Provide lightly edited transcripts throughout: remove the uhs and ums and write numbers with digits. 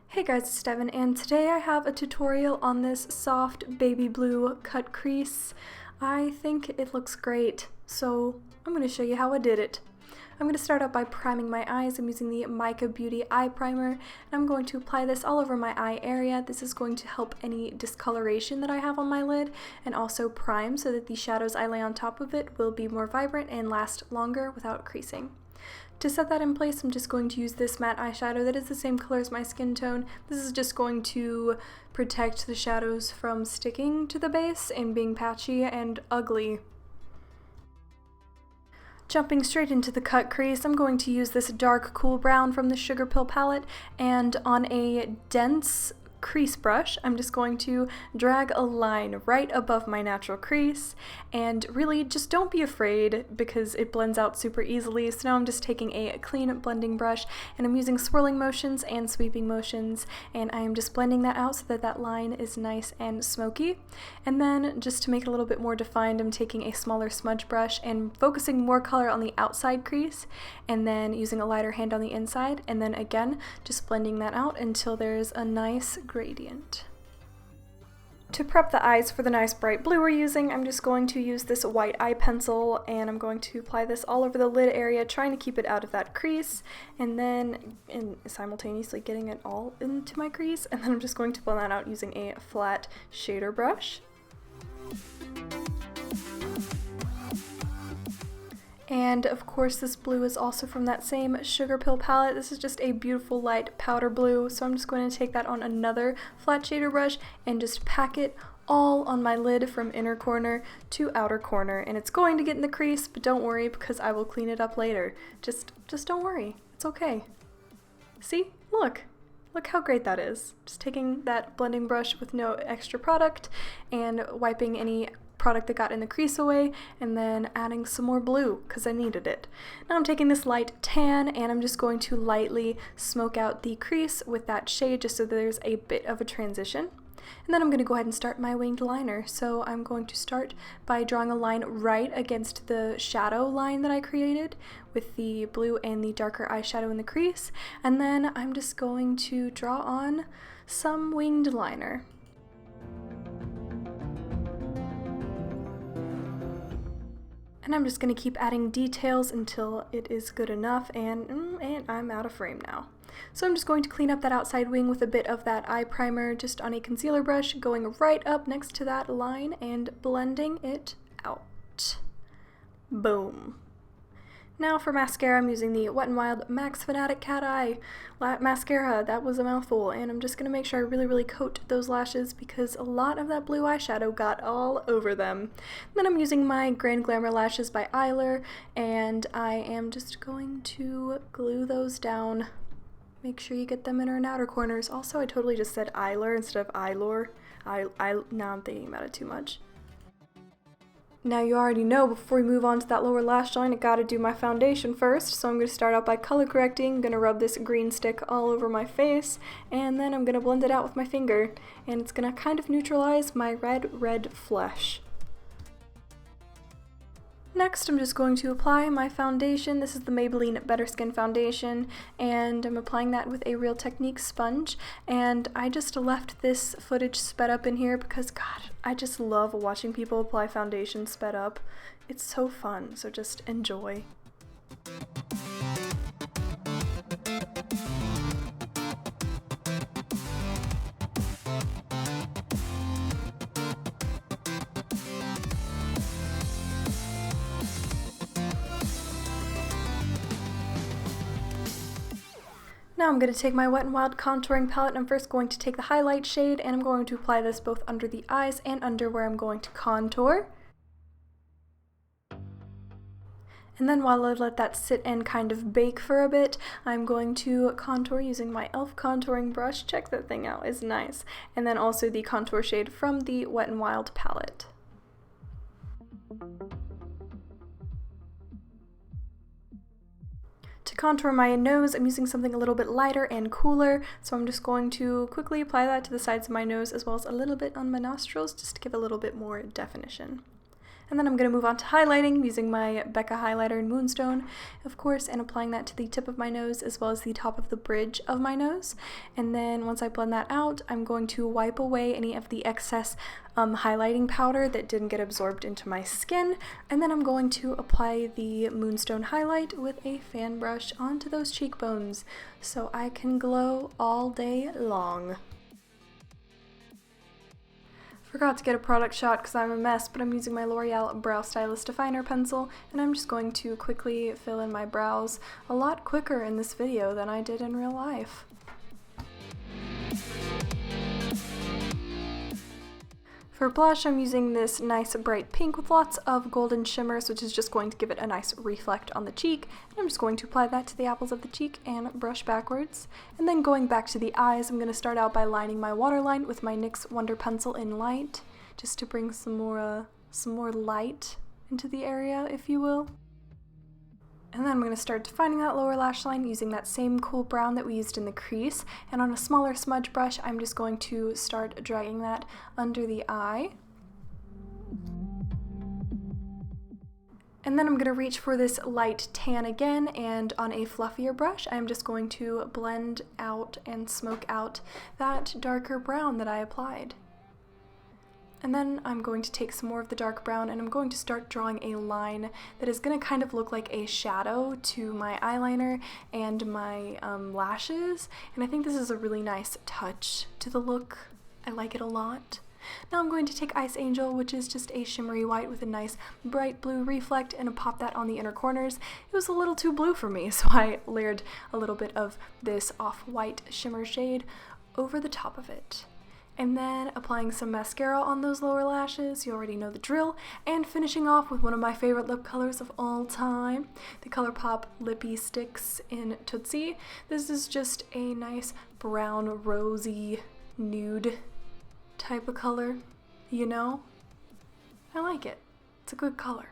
Hey guys, it's Devin, and today I have a tutorial on this soft baby blue cut crease. I think it looks great, so I'm going to show you how I did it. I'm going to start out by priming my eyes. I'm using the MICABEAUTY eye primer, and I'm going to apply this all over my eye area. This is going to help any discoloration that I have on my lid, and also prime so that the shadows I lay on top of it will be more vibrant and last longer without creasing. To set that in place, I'm just going to use this matte eyeshadow that is the same color as my skin tone. This is just going to protect the shadows from sticking to the base and being patchy and ugly. Jumping straight into the cut crease, I'm going to use this dark cool brown from the SUGARPILL palette, and on a dense crease brush, I'm just going to drag a line right above my natural crease, and really just don't be afraid because it blends out super easily. So now I'm just taking a clean blending brush and I'm using swirling motions and sweeping motions, and I am just blending that out so that that line is nice and smoky. And then just to make it a little bit more defined, I'm taking a smaller smudge brush and focusing more color on the outside crease, and then using a lighter hand on the inside, and then again just blending that out until there's a nice gradient. To prep the eyes for the nice bright blue we're using, I'm just going to use this white eye pencil, and I'm going to apply this all over the lid area, trying to keep it out of that crease, and then simultaneously getting it all into my crease, and then I'm just going to blend that out using a flat shader brush. And of course this blue is also from that same SUGARPILL palette. This is just a beautiful light powder blue, so I'm just going to take that on another flat shader brush and just pack it all on my lid from inner corner to outer corner. And it's going to get in the crease, but don't worry because I will clean it up later. Just don't worry, it's okay. See? Look how great that is. Just taking that blending brush with no extra product and wiping any product that got in the crease away, and then adding some more blue because I needed it. Now I'm taking this light tan and I'm just going to lightly smoke out the crease with that shade just so there's a bit of a transition. And then I'm going to go ahead and start my winged liner. So I'm going to start by drawing a line right against the shadow line that I created with the blue and the darker eyeshadow in the crease, and then I'm just going to draw on some winged liner. And I'm just going to keep adding details until it is good enough, and I'm out of frame now. So I'm just going to clean up that outside wing with a bit of that eye primer just on a concealer brush, going right up next to that line and blending it out. Boom. Now for mascara, I'm using the Wet n Wild Max Fanatic Cat Eye mascara. That was a mouthful, and I'm just going to make sure I really coat those lashes because a lot of that blue eyeshadow got all over them. Then I'm using my Grand Glamour lashes by EYLURE, and I am just going to glue those down. Make sure you get them inner and outer corners. Also, I totally just said EYLURE instead of EYLURE. Now I'm thinking about it too much. Now you already know, before we move on to that lower lash line, I gotta do my foundation first, so I'm gonna start out by color correcting. I'm gonna rub this green stick all over my face, and then I'm gonna blend it out with my finger, and it's gonna kind of neutralize my red flesh. Next, I'm just going to apply my foundation. This is the Maybelline Better Skin Foundation, and I'm applying that with a Real Technique sponge. And I just left this footage sped up in here because, God, I just love watching people apply foundation sped up. It's so fun, so just enjoy. Now I'm going to take my Wet n Wild contouring palette, and I'm first going to take the highlight shade, and I'm going to apply this both under the eyes and under where I'm going to contour. And then while I let that sit and kind of bake for a bit, I'm going to contour using my e.l.f. contouring brush. Check that thing out, it's nice. And then also the contour shade from the Wet n Wild palette. To contour my nose, I'm using something a little bit lighter and cooler, so I'm just going to quickly apply that to the sides of my nose as well as a little bit on my nostrils just to give a little bit more definition. And then I'm going to move on to highlighting using my BECCA highlighter in Moonstone, of course, and applying that to the tip of my nose as well as the top of the bridge of my nose. And then once I blend that out, I'm going to wipe away any of the excess highlighting powder that didn't get absorbed into my skin. And then I'm going to apply the Moonstone highlight with a fan brush onto those cheekbones so I can glow all day long. Forgot to get a product shot because I'm a mess, but I'm using my L'Oreal Brow Stylist Definer pencil, and I'm just going to quickly fill in my brows a lot quicker in this video than I did in real life. For blush, I'm using this nice bright pink with lots of golden shimmers, which is just going to give it a nice reflect on the cheek. And I'm just going to apply that to the apples of the cheek and brush backwards. And then going back to the eyes, I'm going to start out by lining my waterline with my NYX Wonderpencil in Light, just to bring some more light into the area, if you will. And then I'm going to start defining that lower lash line using that same cool brown that we used in the crease. And on a smaller smudge brush, I'm just going to start dragging that under the eye. And then I'm going to reach for this light tan again, and on a fluffier brush, I'm just going to blend out and smoke out that darker brown that I applied. And then I'm going to take some more of the dark brown and I'm going to start drawing a line that is going to kind of look like a shadow to my eyeliner and my lashes. And I think this is a really nice touch to the look. I like it a lot. Now I'm going to take Ice Angel, which is just a shimmery white with a nice bright blue reflect, and pop that on the inner corners. It was a little too blue for me, so I layered a little bit of this off-white shimmer shade over the top of it. And then applying some mascara on those lower lashes, you already know the drill, and finishing off with one of my favorite lip colors of all time, the ColourPop Lippie STIX in Tootsi. This is just a nice brown, rosy, nude type of color, you know? I like it. It's a good color.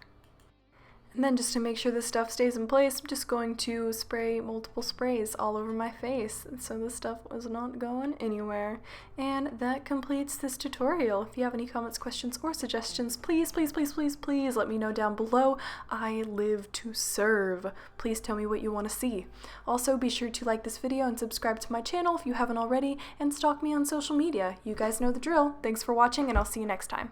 And then just to make sure this stuff stays in place, I'm just going to spray multiple sprays all over my face, so this stuff was not going anywhere. And that completes this tutorial. If you have any comments, questions, or suggestions, please, please, please, please, please let me know down below. I live to serve. Please tell me what you want to see. Also, be sure to like this video and subscribe to my channel if you haven't already, and stalk me on social media. You guys know the drill. Thanks for watching, and I'll see you next time.